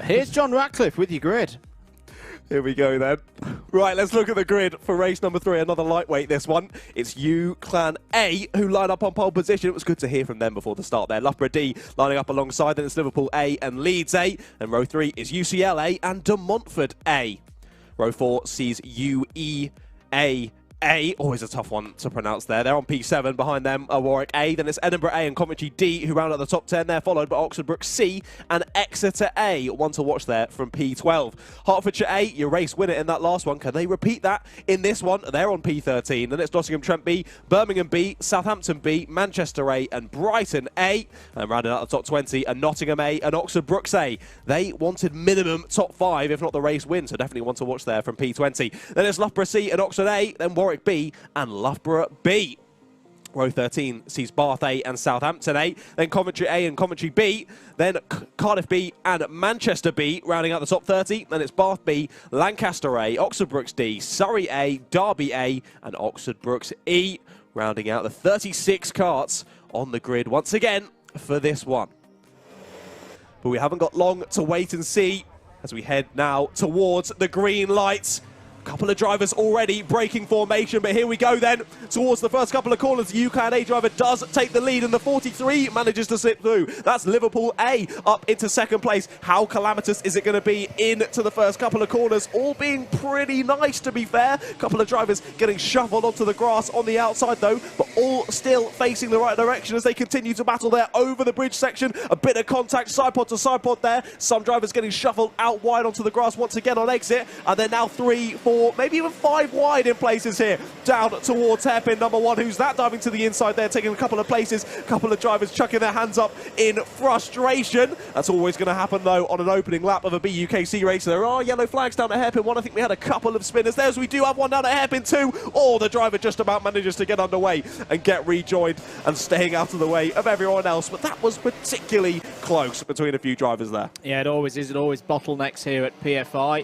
Here's John Ratcliffe with your grid. Here we go then. Right, let's look at the grid for race number 3. Another lightweight, this one. It's U Clan A who line up on pole position. It was good to hear from them before the start there. Loughborough D lining up alongside them. It's Liverpool A and Leeds A. And row 3 is UCL A and De Montfort A. Row 4 sees UE A. Always a tough one to pronounce there. They're on P7. Behind them are Warwick A. Then it's Edinburgh A and Coventry D who round out the top 10 there, followed by Oxford Brook C and Exeter A. One to watch there from P12. Hertfordshire A, your race winner in that last one. Can they repeat that in this one? They're on P13. Then it's Nottingham Trent B, Birmingham B, Southampton B, Manchester A and Brighton A. And rounding out the top 20 are Nottingham A and Oxford Brooks A. They wanted minimum top 5, if not the race win, so definitely one to watch there from P20. Then it's Loughborough C and Oxford A, then Warwick B and Loughborough B. Row 13 sees Bath A and Southampton A, then Coventry A and Coventry B, then Cardiff B and Manchester B, rounding out the top 30. Then it's Bath B, Lancaster A, Oxford Brooks D, Surrey A, Derby A and Oxford Brooks E, rounding out the 36 karts on the grid once again for this one. But we haven't got long to wait and see as we head now towards the green lights. Couple of drivers already breaking formation, but here we go then towards the first couple of corners. The UCAN A driver does take the lead and the 43 manages to slip through. That's Liverpool A up into second place. How calamitous is it going to be into the first couple of corners? All being pretty nice, to be fair. Couple of drivers getting shuffled onto the grass on the outside though, but all still facing the right direction as they continue to battle there over the bridge section. A bit of contact side pod to side pod there. Some drivers getting shuffled out wide onto the grass once again on exit, and they're now 3, 4, maybe even 5 wide in places here, down towards hairpin number 1, who's that diving to the inside there, taking a couple of places, a couple of drivers chucking their hands up in frustration. That's always going to happen though on an opening lap of a BUKC race. There are yellow flags down at hairpin 1. I think we had a couple of spinners there, as we do have one down at hairpin 2. Oh, the driver just about manages to get underway and get rejoined and staying out of the way of everyone else, but that was particularly close between a few drivers there. Yeah, it always is. It always bottlenecks here at PFI.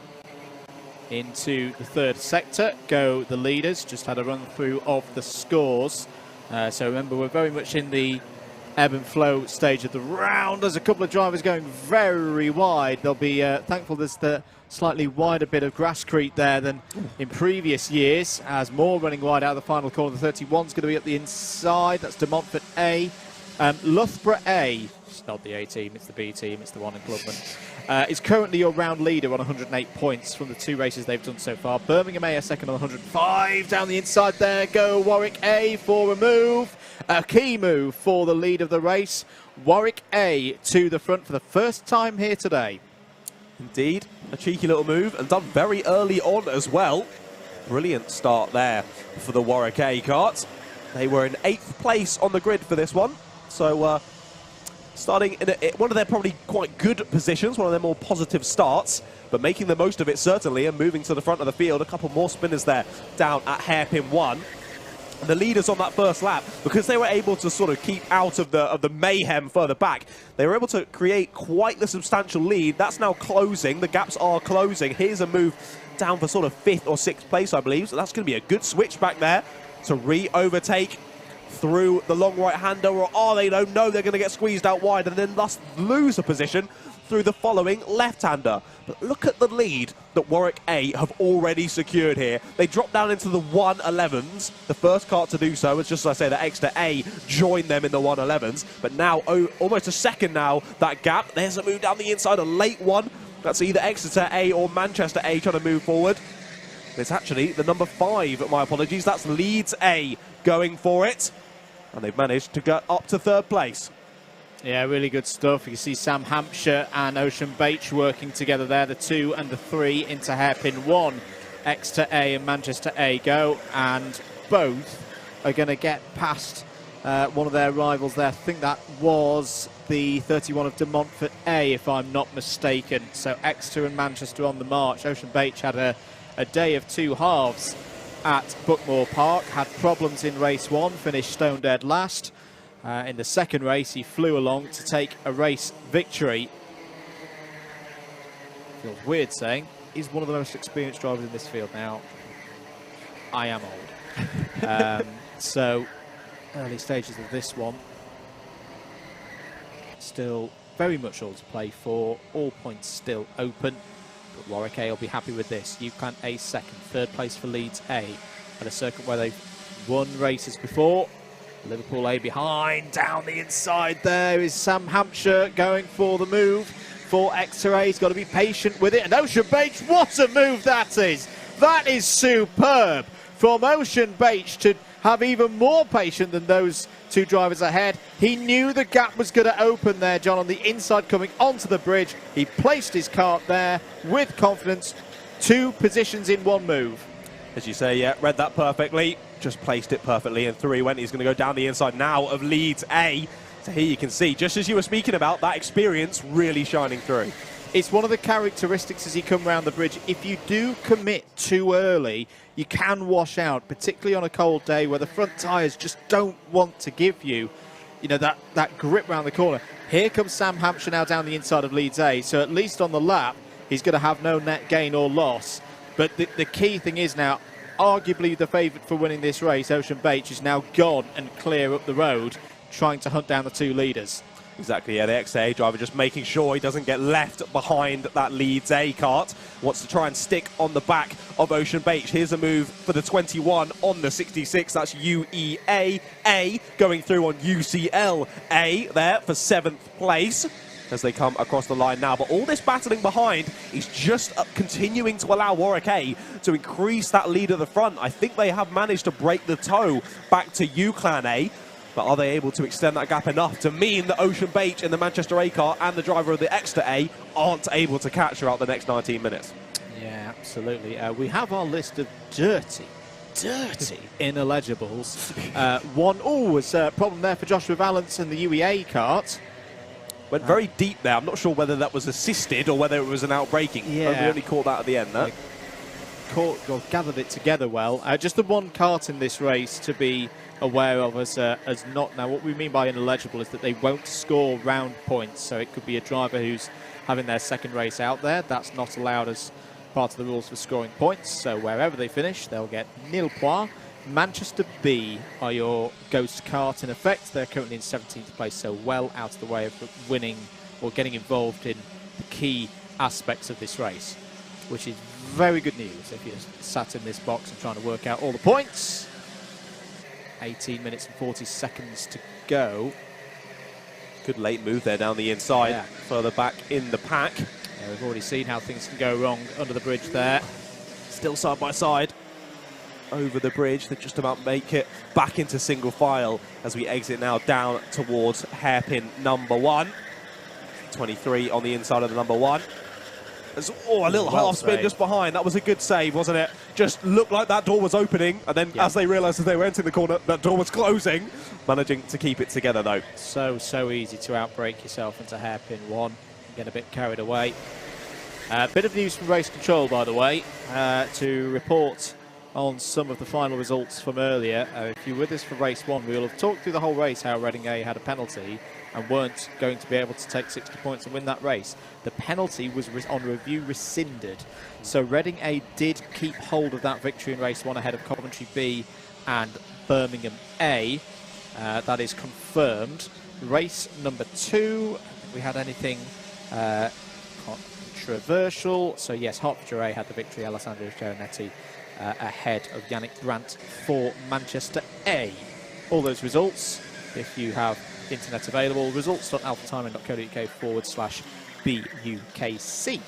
Into the third sector go the leaders. Just had a run through of the scores. So remember, we're very much in the ebb and flow stage of the round. There's a couple of drivers going very wide. They'll be thankful there's the slightly wider bit of grasscrete there than in previous years, as more running wide out of the final corner. The 31's going to be at the inside. That's De Montfort A. Loughborough A, it's not the A team, it's the B team, it's the one in Clubman, is currently your round leader on 108 points from the 2 races they've done so far. Birmingham A are second on 105. Down the inside there go Warwick A for a move, a key move for the lead of the race. Warwick A to the front for the first time here today. Indeed, a cheeky little move, and done very early on as well. Brilliant start there for the Warwick A kart. They were in 8th place on the grid for this one. So starting in one of their probably quite good positions, one of their more positive starts, but making the most of it certainly and moving to the front of the field. A couple more spinners there down at hairpin 1. And the leaders on that first lap, because they were able to sort of keep out of the mayhem further back, they were able to create quite the substantial lead. That's now closing. The gaps are closing. Here's a move down for sort of 5th or 6th place, I believe. So that's going to be a good switch back there to re-overtake through the long right-hander, or are they? No, they're going to get squeezed out wide and then thus lose a position through the following left-hander. But look at the lead that Warwick A have already secured here. They dropped down into the 111s. The first kart to do so was, just as I say, that Exeter A joined them in the 111s. But now, almost a second now, that gap. There's a move down the inside, a late one. That's either Exeter A or Manchester A trying to move forward. It's actually the number 5, my apologies. That's Leeds A going for it. And they've managed to get up to 3rd place. Yeah, really good stuff. You can see Sam Hampshire and Ocean Beach working together there, the 2 and the 3 into hairpin 1. Exeter A and Manchester A go, and both are going to get past one of their rivals there. I think that was the 31 of De Montfort A, if I'm not mistaken. So Exeter and Manchester on the march. Ocean Beach had a day of 2 halves at Buckmore Park, had problems in race 1, finished stone dead last. In the second race, he flew along to take a race victory. Feels weird saying he's one of the most experienced drivers in this field now. I am old. So, early stages of this one. Still very much all to play for. All points still open. But Warwick A will be happy with this. UClan A second. Third place for Leeds A. At a circuit where they've won races before. Liverpool A behind. Down the inside there is Sam Hampshire going for the move for Exeter A. He's got to be patient with it. And Ocean Beach, what a move that is. That is superb from Ocean Beach to have even more patience than those two drivers ahead. He knew the gap was going to open there, John, on the inside coming onto the bridge. He placed his kart there with confidence. 2 positions in 1 move. As you say, yeah, read that perfectly. Just placed it perfectly, and through he went. He's going to go down the inside now of Leeds A. So here you can see, just as you were speaking about, that experience really shining through. It's one of the characteristics as you come round the bridge. If you do commit too early, you can wash out, particularly on a cold day where the front tyres just don't want to give you, that grip round the corner. Here comes Sam Hampshire now down the inside of Leeds A, so at least on the lap, he's going to have no net gain or loss. But the key thing is now, arguably the favourite for winning this race, Ocean Beach, is now gone and clear up the road, trying to hunt down the 2 leaders. Exactly, yeah, the XA driver just making sure he doesn't get left behind that Leeds A kart. Wants to try and stick on the back of Ocean Beach. Here's a move for the 21 on the 66. That's UEA A going through on UCL A there for 7th place as they come across the line now. But all this battling behind is just continuing to allow Warwick A to increase that lead at the front. I think they have managed to break the toe back to UClan A. But are they able to extend that gap enough to mean that Ocean Beach in the Manchester A car and the driver of the Exeter A aren't able to catch throughout the next 19 minutes? Yeah, absolutely. We have our list of dirty ineligibles. Was a problem there for Joshua Vallance and the UEA kart. Went very deep there. I'm not sure whether that was assisted or whether it was an outbreaking. Yeah. We only caught that at the end there. Gathered it together well. Just the one kart in this race to be aware of as not. Now, what we mean by ineligible is that they won't score round points. So it could be a driver who's having their second race out there. That's not allowed as part of the rules for scoring points. So wherever they finish, they'll get nil points. Manchester B are your ghost kart in effect. They're currently in 17th place, so well out of the way of winning or getting involved in the key aspects of this race, which is very good news if you're sat in this box and trying to work out all the points. 18 minutes and 40 seconds to go. Good late move there down the inside, yeah. Further back in the pack. Yeah, we've already seen how things can go wrong under the bridge there. Still side by side over the bridge. They just about make it back into single file as we exit now down towards hairpin number 1. 23 on the inside of the number 1. A little half spin just behind. That was a good save, wasn't it? Just looked like that door was opening, and then as they realised as they were entering the corner, that door was closing. Managing to keep it together, though. So easy to outbrake yourself into hairpin 1 and get a bit carried away. Bit of news from race control, by the way, to report on some of the final results from earlier. If you were with us for race 1, we will have talked through the whole race how Reading A had a penalty and weren't going to be able to take 60 points and win that race. The penalty was on review rescinded. So Reading A did keep hold of that victory in race 1 ahead of Coventry B and Birmingham A. That is confirmed. Race number 2, we had anything controversial. So yes, Hertfordshire A had the victory. Alessandro Gianetti ahead of Yannick Brandt for Manchester A. All those results, if you have internet available, results.alphatiming.co.uk/BUKC.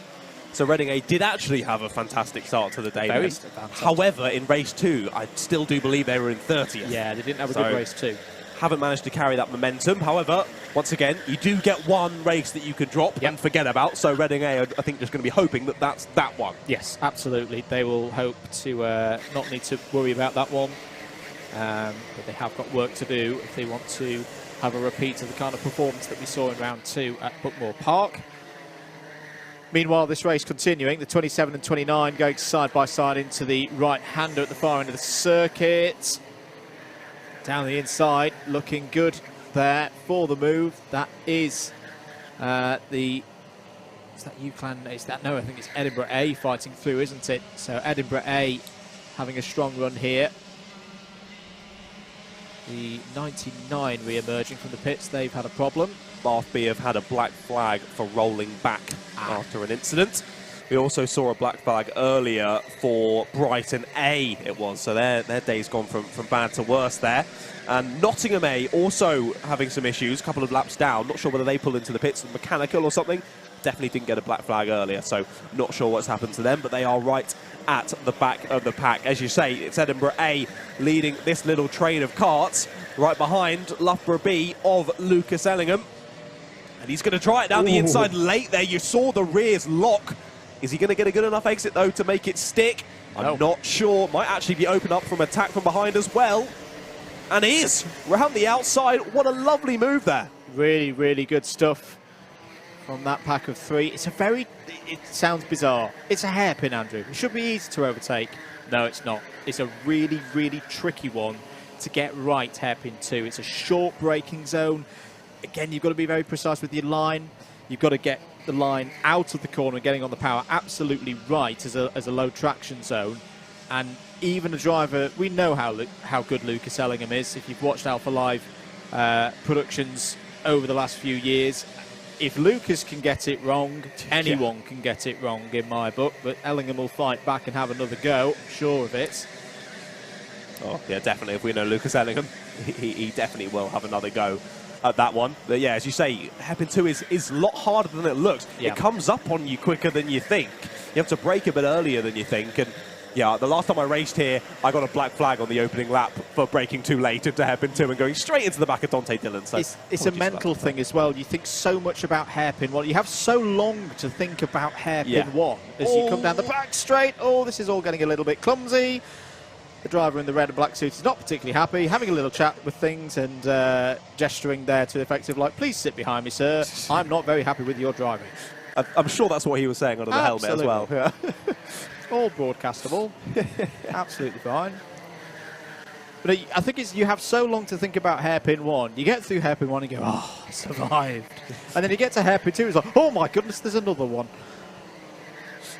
So Reading A did actually have a fantastic start to the day. Very fantastic. However, in race 2, I still do believe they were in 30th. Yeah, they didn't have a good race 2. Haven't managed to carry that momentum. However, once again, you do get one race that you can drop and forget about. So Reading A, I think, just going to be hoping that that's that one. Yes, absolutely. They will hope to not need to worry about that one. But they have got work to do if they want to have a repeat of the kind of performance that we saw in round 2 at Buckmore Park. Meanwhile, this race continuing, the 27 and 29 going side by side into the right-hander at the far end of the circuit. Down the inside, looking good there for the move. That is is that UClan? Is that, no, I think it's Edinburgh A fighting through, isn't it? So Edinburgh A having a strong run here. The 99 re-emerging from the pits, they've had a problem. Bath B have had a black flag for rolling back after an incident. We also saw a black flag earlier for Brighton A, it was, so their day's gone from bad to worse there. And Nottingham A also having some issues, a couple of laps down, not sure whether they pulled into the pits, mechanical or something. Definitely didn't get a black flag earlier, so not sure what's happened to them, but they are right at the back of the pack. As you say, it's Edinburgh A leading this little train of karts, right behind Loughborough B of Lucas Ellingham. And he's going to try it down the inside late there. You saw the rears lock. Is he going to get a good enough exit, though, to make it stick? I'm not sure. Might actually be opened up from attack from behind as well. And he is round the outside. What a lovely move there. Really, really good stuff from that pack of three. It's a very, it sounds bizarre. It's a hairpin, Andrew. It should be easy to overtake. No, it's not. It's a really, really tricky one to get right, hairpin 2. It's a short braking zone. Again, you've got to be very precise with your line. You've got to get the line out of the corner and getting on the power absolutely right as a low traction zone. And even a driver, we know how good Lucas Ellingham is. If you've watched Alpha Live productions over the last few years, if Lucas can get it wrong, anyone can get it wrong in my book. But Ellingham will fight back and have another go, I'm sure of it. Oh, yeah, definitely. If we know Lucas Ellingham, he definitely will have another go at that one. But yeah, as you say, hairpin 2 is a lot harder than it looks. Yeah. It comes up on you quicker than you think. You have to brake a bit earlier than you think. And yeah, the last time I raced here, I got a black flag on the opening lap for braking too late into hairpin 2 and going straight into the back of Dante Dillon. So it's a mental thing as well. You think so much about hairpin 1. You have so long to think about hairpin 1 as you come down the back straight. Oh, this is all getting a little bit clumsy. The driver in the red and black suit is not particularly happy, having a little chat with things and gesturing there to the effect of like, please sit behind me, sir. I'm not very happy with your driving. I'm sure that's what he was saying under the helmet as well. Yeah. All broadcastable. Absolutely fine. But I think it's you have so long to think about hairpin 1. You get through hairpin 1 and you go, oh, I survived. And then you get to hairpin 2, it's like, oh my goodness, there's another one.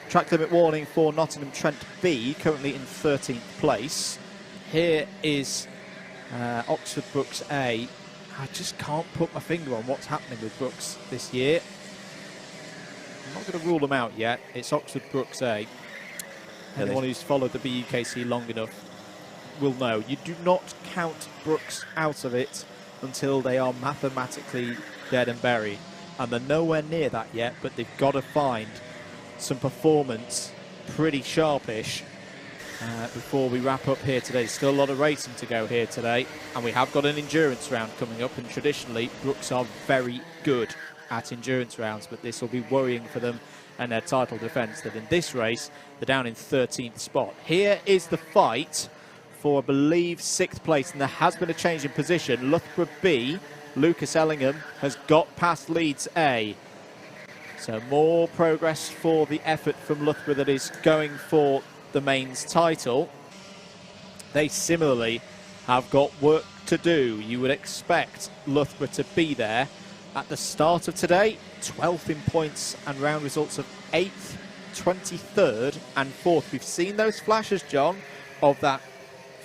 Track limit warning for Nottingham Trent B, currently in 13th place. Here is Oxford Brookes A. I just can't put my finger on what's happening with Brookes this year. I'm not going to rule them out yet. It's Oxford Brookes A. Anyone who's followed the BUKC long enough will know. You do not count Brookes out of it until they are mathematically dead and buried. And they're nowhere near that yet, but they've got to find some performance pretty sharpish before we wrap up here today. Still a lot of racing to go here today, and we have got an endurance round coming up, and traditionally Brookes are very good at endurance rounds, but this will be worrying for them and their title defence, that in this race they're down in 13th spot. Here is the fight for, I believe, 6th place, and there has been a change in position. Loughborough B, Lucas Ellingham, has got past Leeds A. So more progress for the effort from Loughborough that is going for the mains title. They similarly have got work to do. You would expect Loughborough to be there at the start of today. 12th in points and round results of 8th, 23rd and 4th. We've seen those flashes, John, of that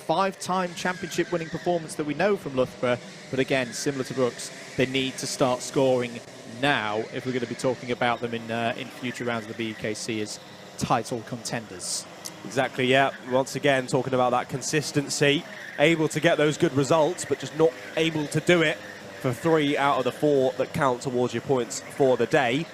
5-time championship winning performance that we know from Loughborough. But again, similar to Brookes, they need to start scoring now if we're going to be talking about them in future rounds of the BUKC as title contenders. Exactly, yeah. Once again, talking about that consistency, able to get those good results, but just not able to do it for 3 out of the 4 that count towards your points for the day.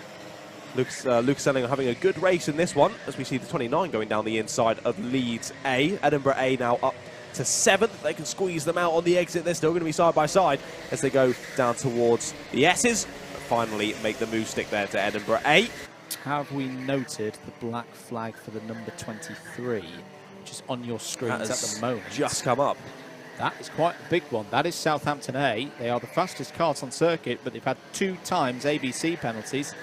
Lucas Ellingham having a good race in this one, as we see the 29 going down the inside of Leeds A. Edinburgh A now up to 7th. They can squeeze them out on the exit. They're still going to be side by side as they go down towards the S's. Finally make the move stick there to Edinburgh A. Have we noted the black flag for the number 23, which is on your screens at the moment? Just come up. That is quite a big one. That is Southampton A. They are the fastest cars on circuit, but they've had 2 times ABC penalties.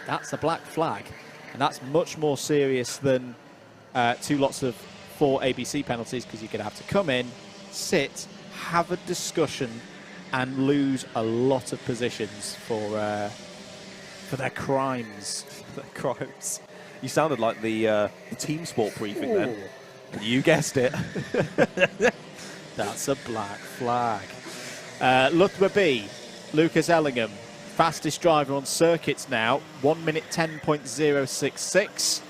That's a black flag, and that's much more serious than 2 lots of 4 ABC penalties, because you're going to have to come in, sit, have a discussion, and lose a lot of positions for their crimes. Their crimes. You sounded like the team sport briefing then. You guessed it. That's a black flag. Loughborough B, Lucas Ellingham, fastest driver on circuits now, 1 minute 10.066.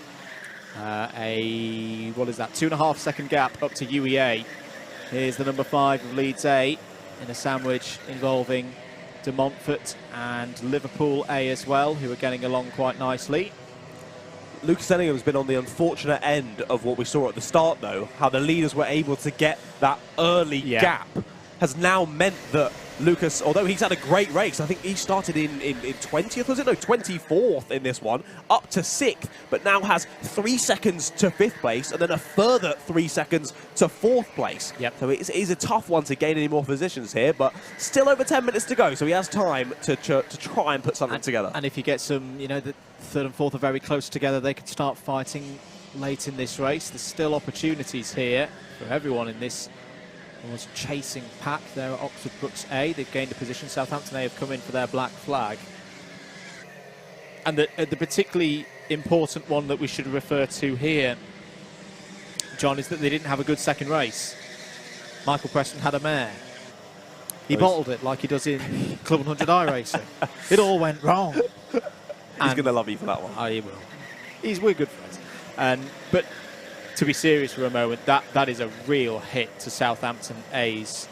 What is that, 2.5 second gap up to UEA. Here's the number 5 of Leeds A in a sandwich involving De Montfort and Liverpool A as well, who are getting along quite nicely. Lucas Ellingham's been on the unfortunate end of what we saw at the start, though, how the leaders were able to get that early gap has now meant that Lucas, although he's had a great race, I think he started in 20th, was it? No, 24th in this one, up to 6th, but now has 3 seconds to 5th place and then a further 3 seconds to 4th place. Yep. So it is a tough one to gain any more positions here, but still over 10 minutes to go, so he has time to try and put something together. And if you get some, you know, the 3rd and 4th are very close together, they could start fighting late in this race. There's still opportunities here for everyone in this almost chasing pack there at Oxford Brookes A. They've gained a position. Southampton A have come in for their black flag. And the particularly important one that we should refer to here, John, is that they didn't have a good second race. Michael Preston had a mare. He bottled it like he does in Club 100i racing. It all went wrong. He's going to love you for that one. Oh, he will. We're good friends. But to be serious for a moment, that is a real hit to Southampton A's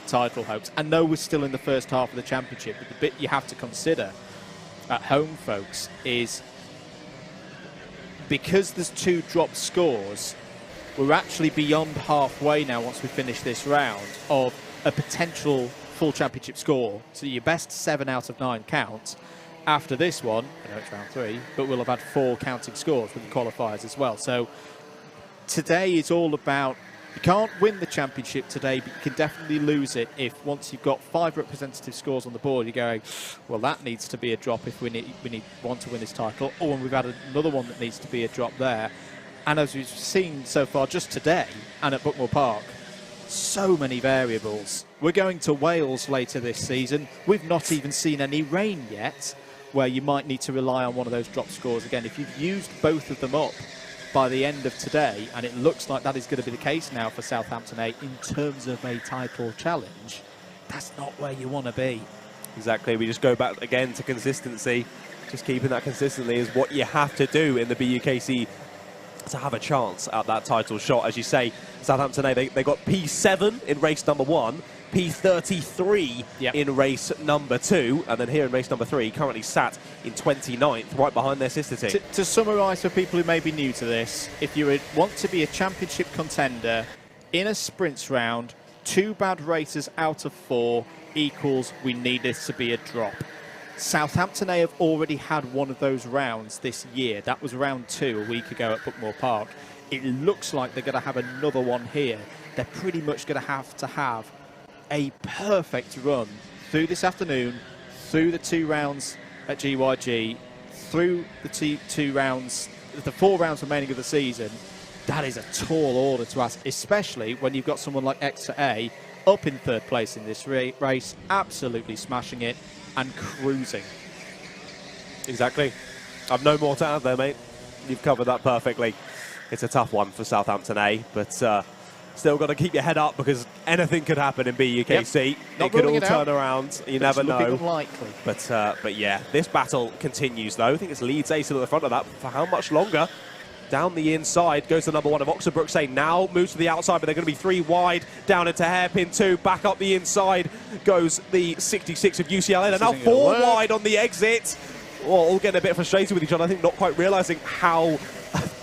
title hopes. I know we're still in the first half of the championship, but the bit you have to consider at home, folks, is because there's 2 drop scores, we're actually beyond halfway now once we finish this round of a potential full championship score. So your best 7 out of 9 counts. After this one, I know it's round 3, but we'll have had 4 counting scores with the qualifiers as well. So today is all about, you can't win the championship today, but you can definitely lose it if once you've got 5 representative scores on the board, you're going, well, that needs to be a drop if we want to win this title, or when we've had another one that needs to be a drop there. And as we've seen so far just today and at Bookmoor Park, so many variables. We're going to Wales later this season. We've not even seen any rain yet, where you might need to rely on one of those drop scores again. If you've used both of them up by the end of today, and it looks like that is going to be the case now for Southampton A in terms of a title challenge, that's not where you want to be. Exactly. We just go back again to consistency. Just keeping that consistently is what you have to do in the BUKC to have a chance at that title shot. As you say, Southampton A, they got P7 in race number 1, P33 in race number 2, and then here in race number 3, currently sat in 29th, right behind their sister team. To summarise for people who may be new to this, if you want to be a championship contender in a sprints round, 2 bad races out of 4 equals we need this to be a drop. Southampton A have already had one of those rounds this year. That was round 2 a week ago at Bookmoor Park. It looks like they're going to have another one here. They're pretty much going to have a perfect run through this afternoon, through the 2 rounds at GYG, through the 2 rounds, the 4 rounds remaining of the season. That is a tall order to ask, especially when you've got someone like Exeter A up in 3rd place in this race, absolutely smashing it and cruising. Exactly. I've no more to add there, mate. You've covered that perfectly. It's a tough one for Southampton A, but still got to keep your head up because anything could happen in BUKC. It could all turn around. You never know. Unlikely. But yeah, this battle continues though. I think it's Leeds A still at the front of that. For how much longer? Down the inside goes the number 1 of Oxford Brookes A. Now moves to the outside, but they're going to be 3 wide. Down into hairpin 2. Back up the inside goes the 66 of UCLA. They're now 4 wide on the exit. All getting a bit frustrated with each other. I think not quite realising how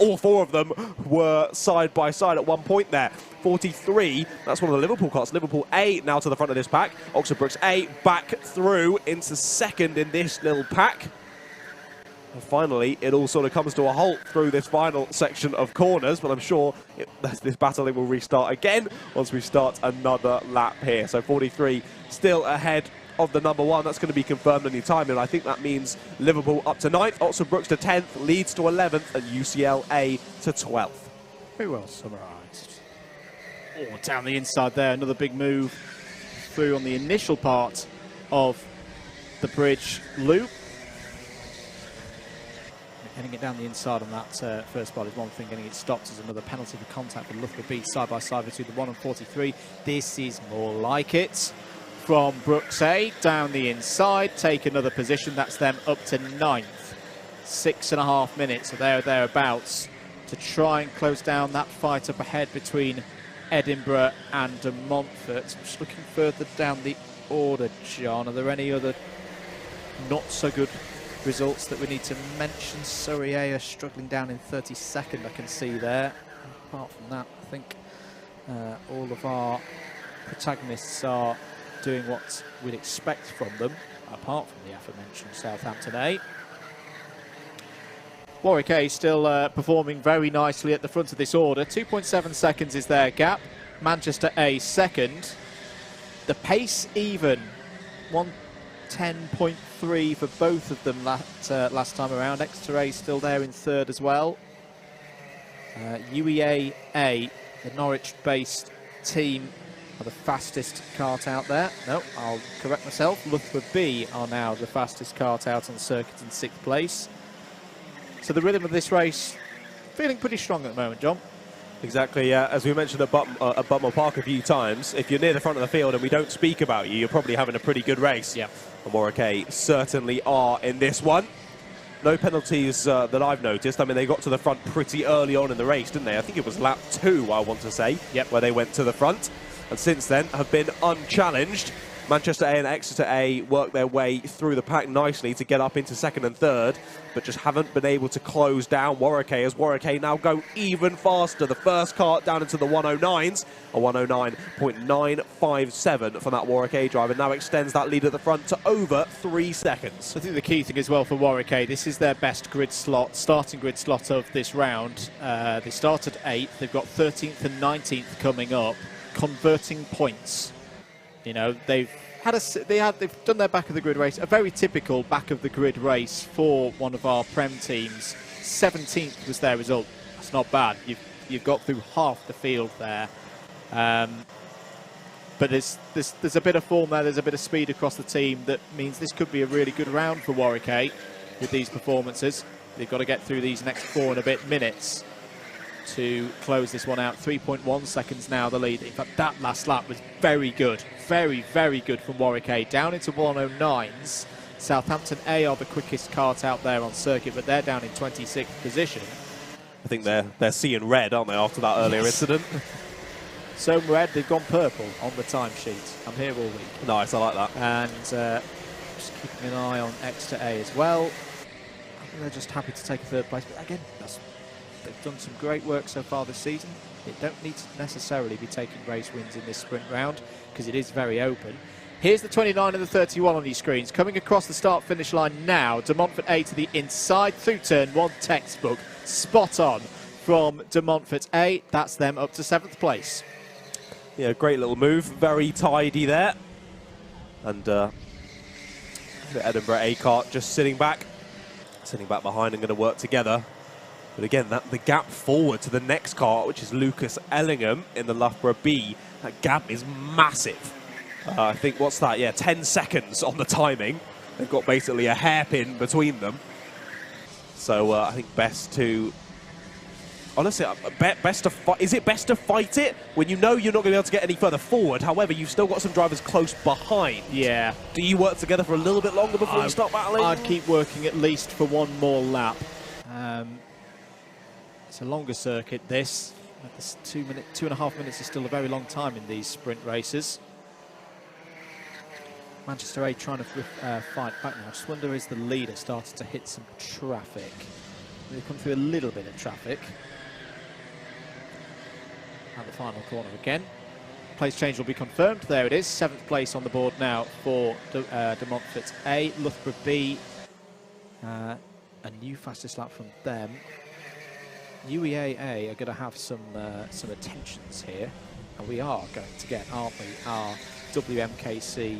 all 4 of them were side by side at one point there. 43, that's one of the Liverpool carts. Liverpool A now to the front of this pack. Oxford Brookes A back through into 2nd in this little pack. And finally, it all sort of comes to a halt through this final section of corners, but I'm sure this battling will restart again once we start another lap here. So 43 still ahead of the number 1. That's going to be confirmed any time, and I think that means Liverpool up to 9th, Oxford Brookes to 10th, Leeds to 11th, and UCLA to 12th. Very well summarised. Oh, down the inside there, another big move through on the initial part of the bridge loop. Getting it down the inside on that first spot is one thing. Getting it stopped is another. Penalty for contact with Loughborough B side by side between the 1 and 43. This is more like it. From Brooks A down the inside, take another position. That's them up to 9th. 6.5 minutes, so they're thereabouts to try and close down that fight up ahead between Edinburgh and De Montfort. I'm just looking further down the order, John. Are there any other not so good results that we need to mention? Surrey A are struggling down in 32nd, I can see there. Apart from that, I think all of our protagonists are doing what we'd expect from them, apart from the aforementioned Southampton A. Warwick A still performing very nicely at the front of this order. 2.7 seconds is their gap. Manchester A second. The pace even. 1:10.3 for both of them last time around. Exeter A still there in third as well. UEA A, the Norwich-based team, are the fastest kart out there. No, I'll correct myself. Loughborough B are now the fastest kart out on circuit in 6th place. So the rhythm of this race feeling pretty strong at the moment, John. Exactly, yeah. As we mentioned at Butmore Park a few times, if you're near the front of the field and we don't speak about you, you're probably having a pretty good race. Yeah. And Warwick A certainly are in this one. No penalties that I've noticed. I mean, they got to the front pretty early on in the race, didn't they? I think it was lap 2, I want to say, where they went to the front. And since then have been unchallenged. Manchester A and Exeter A work their way through the pack nicely to get up into 2nd and 3rd, but just haven't been able to close down Warwick A, as Warwick A now go even faster. The first kart down into the 109s, a 109.957 from that Warwick A driver, now extends that lead at the front to over 3 seconds. I think the key thing as well for Warwick A, this is their best grid slot, starting grid slot of this round. They start at 8th, they've got 13th and 19th coming up, converting points. You know, they've done their back of the grid race, a very typical back of the grid race for one of our Prem teams. 17th was their result. That's not bad. You've got through half the field there. But there's a bit of form there. There's a bit of speed across the team that means this could be a really good round for Warwick A with these performances. They've got to get through these next 4 and a bit minutes to close this one out. 3.1 seconds now the lead. In fact, that last lap was very good. Very, very good from Warwick A. Down into 109s. Southampton A are the quickest kart out there on circuit, but they're down in 26th position. I think they're seeing red, aren't they, after that earlier incident? So red, they've gone purple on the timesheet. I'm here all week. Nice, I like that. And just keeping an eye on Exeter A as well. I think they're just happy to take a 3rd place. But again, they've done some great work so far this season. They don't need to necessarily be taking race wins in this sprint round because it is very open. Here's the 29 and the 31 on these screens. Coming across the start-finish line now. De Montfort A to the inside through turn 1, textbook. Spot on from De Montfort A. That's them up to 7th place. Yeah, great little move. Very tidy there. And the Edinburgh A kart just sitting back behind and going to work together. But again, the gap forward to the next kart, which is Lucas Ellingham in the Loughborough B, that gap is massive. I think, what's that? Yeah, 10 seconds on the timing. They've got basically a hairpin between them. So I think best to... Honestly, best to fight. Is it best to fight it when you know you're not going to be able to get any further forward? However, you've still got some drivers close behind. Yeah. Do you work together for a little bit longer before you start battling? I'd keep working at least for one more lap. It's a longer circuit, this. This 2.5 minutes is still a very long time in these sprint races. Manchester A trying to fight back now. I just wonder, is the leader started to hit some traffic? They've come through a little bit of traffic. At the final corner again. Place change will be confirmed. There it is. 7th place on the board now for De Montfort A. Loughborough B. A new fastest lap from them. UEA A are going to have some attentions here, and we are going to get, aren't we, our WMKC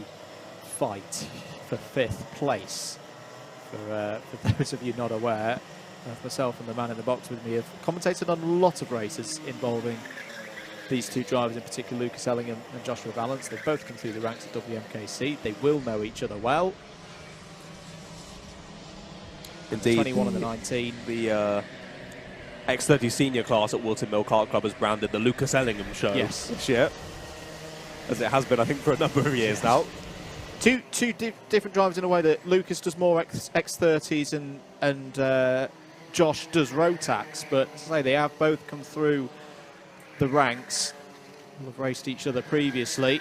fight for 5th place. For those of you not aware, myself and the man in the box with me have commentated on a lot of races involving these two drivers, in particular Lucas Ellingham and Joshua Valance. They've both come through the ranks at WMKC. They will know each other well. Indeed. 21 and the 19. The X30 senior class at Wilton Mill Kart Club has branded the Lucas Ellingham show this year, as it has been, I think, for a number of years now. Two different drivers in a way that Lucas does more X30s and Josh does Rotax, but say they have both come through the ranks. We'll have raced each other previously.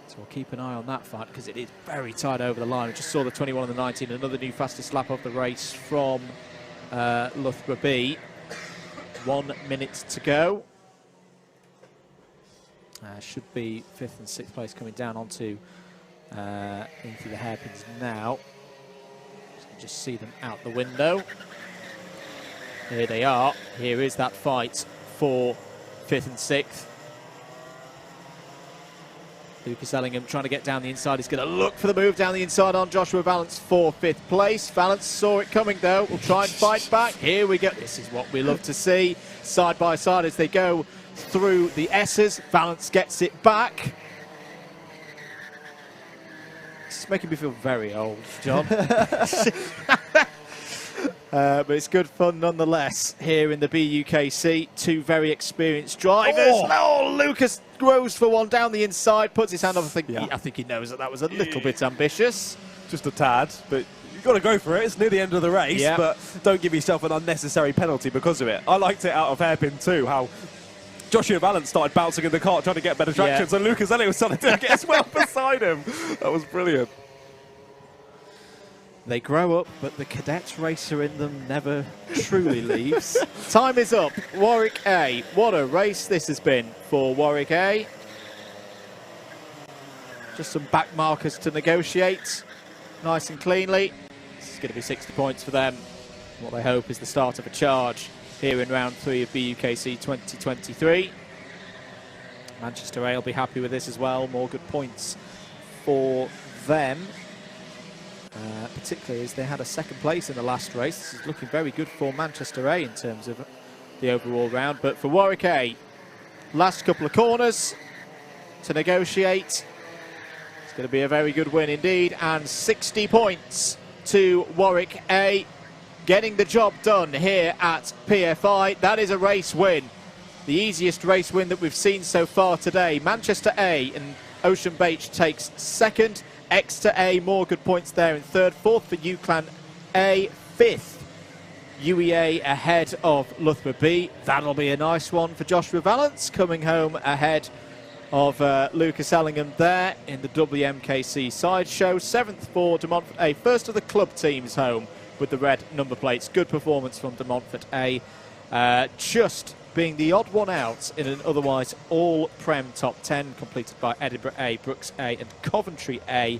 So we'll keep an eye on that fight because it is very tight over the line. We just saw the 21 and the 19, another new fastest lap of the race from Loughborough B. 1 minute to go. Should be 5th and 6th place coming down onto into the hairpins now. Just see them out the window. Here they are. Here is that fight for 5th and 6th. Lucas Ellingham trying to get down the inside. He's going to look for the move down the inside on Joshua Valance for 5th place. Valance saw it coming though. Will try and fight back. Here we go. This is what we love to see. Side by side as they go through the S's. Valance gets it back. It's making me feel very old, John. But it's good fun nonetheless here in the BUKC. Two very experienced drivers. Oh, Lucas goes for one down the inside, puts his hand up. I think he knows that was a little bit ambitious. Just a tad, but you've got to go for it. It's near the end of the race, but don't give yourself an unnecessary penalty because of it. I liked it out of hairpin too, how Joshua Valance started bouncing in the cart trying to get better traction, so Lucas Elliott was trying to get as well beside him. That was brilliant. They grow up, but the cadet racer in them never truly leaves. Time is up. Warwick A. What a race this has been for Warwick A. Just some back markers to negotiate. Nice and cleanly. This is going to be 60 points for them. What they hope is the start of a charge here in round 3 of BUKC 2023. Manchester A will be happy with this as well. More good points for them. Particularly as they had a 2nd place in the last race. This is looking very good for Manchester A in terms of the overall round. But for Warwick A, last couple of corners to negotiate. It's going to be a very good win indeed. And 60 points to Warwick A. Getting the job done here at PFI. That is a race win. The easiest race win that we've seen so far today. Manchester A and Ocean Beach takes 2nd. Exeter A, more good points there in 3rd. 4th for UClan A. 5th, UEA ahead of Loughborough B. That'll be a nice one for Joshua Valance, coming home ahead of Lucas Ellingham there in the WMKC sideshow. 7th for De Montfort A. First of the club teams home with the red number plates. Good performance from De Montfort A. Just being the odd one out in an otherwise all-Prem top 10 completed by Edinburgh A, Brooks A and Coventry A